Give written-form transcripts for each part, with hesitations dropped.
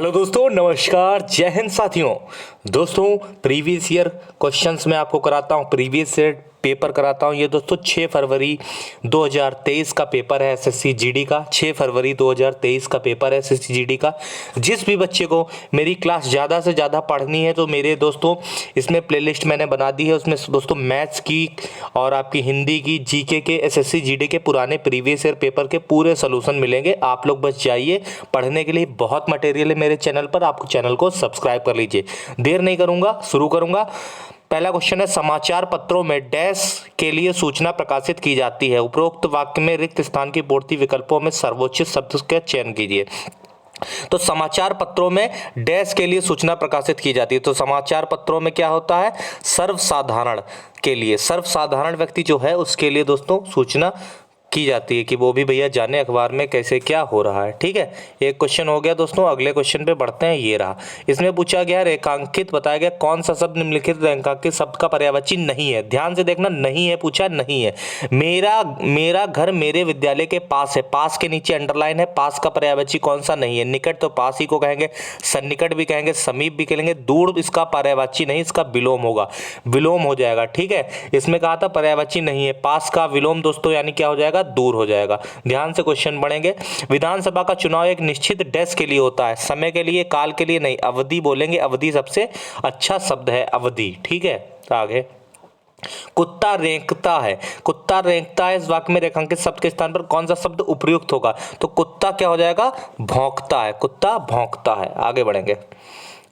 Hello दोस्तों, नमस्कार, जय हिंद साथियों। दोस्तों प्रीवियस ईयर क्वेश्चंस में आपको कराता हूँ, प्रीवियस ईयर पेपर कराता हूँ। ये दोस्तों 6 फरवरी 2023 का पेपर है एसएससी जीडी का। 6 फरवरी 2023 का पेपर है एसएससी जीडी का। जिस भी बच्चे को मेरी क्लास ज़्यादा से ज़्यादा पढ़नी है तो मेरे दोस्तों इसमें प्लेलिस्ट मैंने बना दी है। उसमें दोस्तों मैथ्स की और आपकी हिंदी की, जीके के, एसएससी जीडी के पुराने प्रीवियस ईयर पेपर के पूरे सोल्यूशन मिलेंगे। आप लोग बस जाइए, पढ़ने के लिए बहुत मटेरियल है मेरे चैनल पर। आप चैनल को सब्सक्राइब कर लीजिए। देर नहीं करूँगा, शुरू करूँगा। पहला क्वेश्चन है, समाचार पत्रों में डैश के लिए सूचना प्रकाशित की जाती है। उपरोक्त वाक्य में रिक्त स्थान की पूर्ति विकल्पों में सर्वोच्च शब्द का चयन कीजिए। तो समाचार पत्रों में डैश के लिए सूचना प्रकाशित की जाती है। तो समाचार पत्रों में क्या होता है? सर्वसाधारण के लिए, सर्वसाधारण व्यक्ति जो है उसके लिए दोस्तों सूचना की जाती है कि वो भी भैया जाने अखबार में कैसे क्या हो रहा है। ठीक है, एक क्वेश्चन हो गया दोस्तों। अगले क्वेश्चन पे बढ़ते हैं। ये रहा, इसमें पूछा गया, रेखांकित बताया गया कौन सा शब्द निम्नलिखित रेखांकित शब्द का पर्यायवाची नहीं है। ध्यान से देखना, नहीं है पूछा, नहीं है। मेरा घर मेरे विद्यालय के पास है। पास के नीचे अंडरलाइन है। पास का पर्यायवाची कौन सा नहीं है? निकट तो पास ही को कहेंगे, सन्निकट भी कहेंगे, समीप भी कहेंगे। दूर इसका पर्यायवाची नहीं, इसका विलोम होगा, विलोम हो जाएगा। ठीक है, इसमें कहा था पर्यायवाची नहीं है। पास का विलोम दोस्तों यानी क्या हो जाएगा? दूर हो जाएगा। ध्यान से क्वेश्चन पढ़ेंगे। विधानसभा का चुनाव एक निश्चित डैश के लिए होता है, समय के लिए, काल के लिए नहीं। अवधि बोलेंगे, अवधि सबसे अच्छा शब्द है, अवधि। ठीक है, आगे। कुत्ता रेंकता है। कुत्ता रेंकता है, इस वाक्य में रेखांकित शब्द के स्थान पर कौन सा शब्द उपयुक्त होगा? तो कुत्ता क्या हो जाएगा? भौंकता है। कुत्ता भौंकता है। आगे बढ़ेंगे।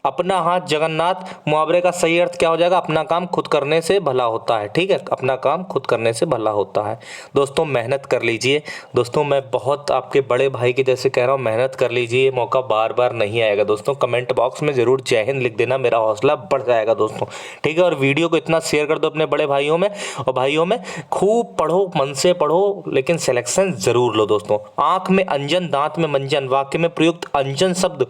अपना हाथ जगन्नाथ मुहावरे का सही अर्थ क्या हो जाएगा? अपना काम खुद करने से भला होता है। ठीक है, अपना काम खुद करने से भला होता है। दोस्तों मेहनत कर लीजिए। दोस्तों मैं बहुत आपके बड़े भाई के जैसे कह रहा हूँ, मेहनत कर लीजिए, मौका बार बार नहीं आएगा। दोस्तों कमेंट बॉक्स में जरूर जय हिंद लिख देना, मेरा हौसला बढ़ जाएगा दोस्तों। ठीक है, और वीडियो को इतना शेयर कर दो अपने बड़े भाइयों में और भाइयों में। खूब पढ़ो, मन से पढ़ो, लेकिन सिलेक्शन जरूर लो दोस्तों। आंख में अंजन, दांत में मंजन, वाक्य में प्रयुक्त अंजन शब्द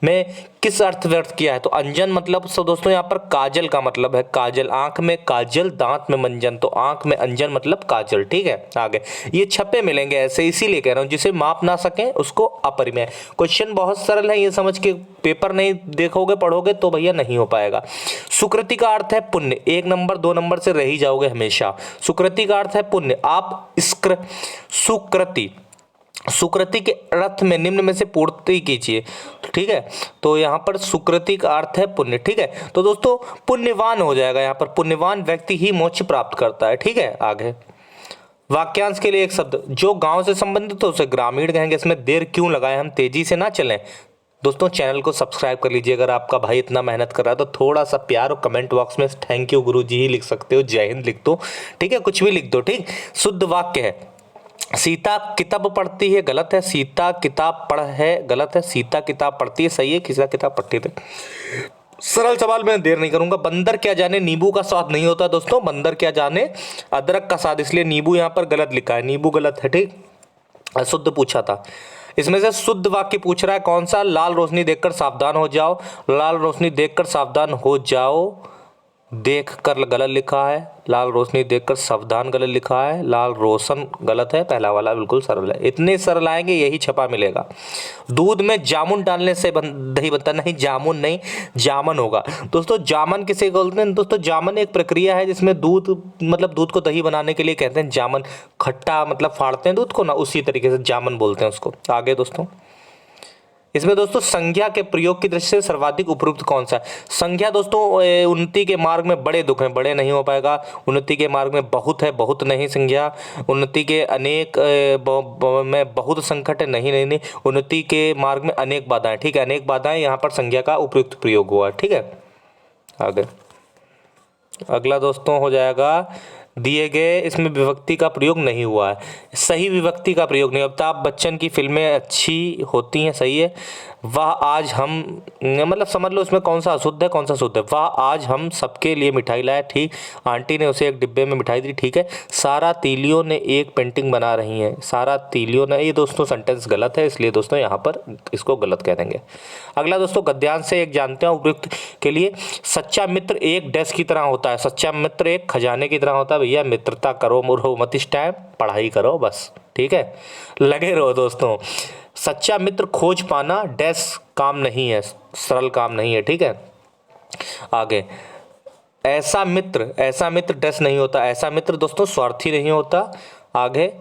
में किस अर्थ व्यक्त किया है? तो अंजन मतलब दोस्तों यहाँ पर काजल का मतलब है, काजल। आंख में काजल, दांत में मंजन, तो आंख में अंजन मतलब काजल। ठीक है, आगे। ये छपे मिलेंगे ऐसे, इसीलिए कह रहा हूं, जिसे माप ना सके उसको अपरिमेय। क्वेश्चन बहुत सरल है, ये समझ के पेपर नहीं देखोगे, पढ़ोगे तो भैया नहीं हो पाएगा। सुकृति का अर्थ है पुण्य। 1 नंबर 2 नंबर से रह ही जाओगे हमेशा। सुकृति का अर्थ है पुण्य। आप सुकृति, सुकृति के अर्थ में निम्न में से पूर्ति कीजिए। ठीक है, तो यहाँ पर सुकृति का अर्थ है पुण्य। ठीक है, तो दोस्तों पुण्यवान हो जाएगा यहाँ पर। पुण्यवान व्यक्ति ही मोक्ष प्राप्त करता है। ठीक है, आगे। वाक्यांश के लिए एक शब्द, जो गांव से संबंधित हो उसे ग्रामीण कहेंगे। इसमें देर क्यों लगाए, हम तेजी से ना चलें। दोस्तों चैनल को सब्सक्राइब कर लीजिए। अगर आपका भाई इतना मेहनत कर रहा है तो थोड़ा सा प्यार और कमेंट बॉक्स में थैंक यू गुरुजी ही लिख सकते हो, जय हिंद लिख दो। ठीक है, कुछ भी लिख दो। ठीक, शुद्ध वाक्य है, सीता किताब पढ़ती है, गलत है। सीता किताब पढ़ है, गलत है। सीता किताब पढ़ती है, सही है। सीता किताब पढ़ती है। सरल सवाल, में देर नहीं करूंगा। बंदर क्या जाने नींबू का स्वाद नहीं होता। दोस्तों बंदर क्या जाने अदरक का स्वाद, इसलिए नींबू यहाँ पर गलत लिखा है, नींबू गलत है। ठीक, अशुद्ध पूछा था। इसमें से शुद्ध वाक्य पूछ रहा है कौन सा? लाल रोशनी देखकर सावधान हो जाओ। लाल रोशनी देखकर सावधान हो जाओ, देख कर गलत लिखा है। लाल रोशनी देखकर सावधान गलत लिखा है। लाल रोशन गलत है, पहला वाला बिल्कुल सरल है। इतने सरल आएंगे यही छपा मिलेगा। दूध में जामुन डालने से दही बनता नहीं, जामुन नहीं, जामन होगा। दोस्तों जामन किसे बोलते हैं? दोस्तों जामन एक प्रक्रिया है जिसमें दूध, मतलब दूध को दही बनाने के लिए कहते हैं जामन। खट्टा मतलब फाड़ते हैं दूध को ना, उसी तरीके से जामन बोलते हैं उसको। आगे दोस्तों, इसमें दोस्तों संज्ञा के प्रयोग की दृष्टि से सर्वाधिक उपयुक्त कौन सा है? संज्ञा दोस्तों उन्नति के मार्ग में बड़े दुख हैं, बड़े नहीं हो पाएगा। उन्नति के मार्ग में बहुत है, बहुत नहीं। संज्ञा उन्नति के अनेक में बहुत संकट है, नहीं नहीं नहीं। उन्नति के मार्ग में अनेक बाधाएं। ठीक है, अनेक बाधाएं, यहाँ पर संज्ञा का उपयुक्त प्रयोग हुआ। ठीक है, आगे। अगला दोस्तों हो जाएगा, दिए गए इसमें विभक्ति का प्रयोग नहीं हुआ है। सही विभक्ति का प्रयोग नहीं। अमिताभ बच्चन की फिल्में अच्छी होती हैं, सही है। वह आज हम, मतलब समझ लो इसमें कौन सा अशुद्ध है कौन सा शुद्ध है। वह आज हम सबके लिए मिठाई लाया, ठीक। आंटी ने उसे एक डिब्बे में मिठाई दी, ठीक है। सारा तीलियों ने एक पेंटिंग बना रही है। सारा तीलियों ने, ये दोस्तों सेंटेंस गलत है, इसलिए दोस्तों यहाँ पर इसको गलत कह देंगे। अगला दोस्तों गद्यांश से एक जानते हैं उपयुक्त के लिए, सच्चा मित्र एक डैश की तरह होता है। सच्चा मित्र एक खजाने की तरह होता है। भैया मित्रता करो मुरो मत, इस टाइम पढ़ाई करो बस। ठीक है, लगे रहो दोस्तों। सच्चा मित्र खोज पाना डैश काम नहीं है, सरल काम नहीं है, ठीक है। आगे, ऐसा मित्र डैश नहीं होता, ऐसा मित्र दोस्तों स्वार्थी नहीं होता। आगे,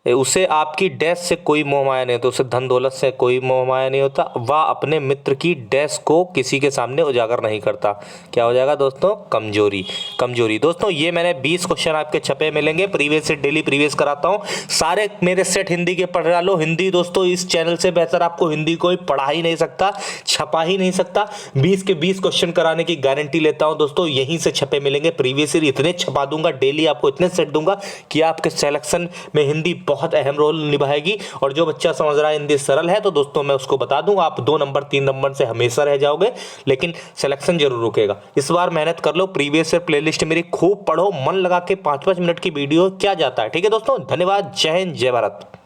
उसे आपकी डैश से कोई मोह माया नहीं होता, उसे धन दौलत से कोई मोह माया नहीं होता। वह अपने मित्र की डैश को किसी के सामने उजागर नहीं करता। क्या हो जाएगा दोस्तों? कमजोरी। दोस्तों ये मैंने 20 क्वेश्चन आपके छपे मिलेंगे, प्रीवियस से डेली प्रीवियस कराता हूँ, सारे मेरे सेट हिंदी के पढ़ लो। हिंदी दोस्तों इस चैनल से बेहतर आपको हिंदी कोई पढ़ा ही नहीं सकता, छपा ही नहीं सकता। 20 के 20 क्वेश्चन कराने की गारंटी लेता हूँ दोस्तों, यहीं से छपे मिलेंगे। प्रीवियस ईयर इतने छपा दूंगा, डेली आपको इतने सेट दूंगा कि आपके सिलेक्शन में हिंदी बहुत अहम रोल निभाएगी। और जो बच्चा समझ रहा है हिंदी सरल है, तो दोस्तों मैं उसको बता दूंगा, आप 2 नंबर 3 नंबर से हमेशा रह जाओगे, लेकिन सिलेक्शन जरूर रुकेगा। इस बार मेहनत कर लो, प्रीवियस ईयर प्लेलिस्ट मेरी खूब पढ़ो, मन लगा के 5-5 मिनट की वीडियो क्या जाता है, ठीक है दोस्तों। धन्यवाद, जय हिंद, जय भारत।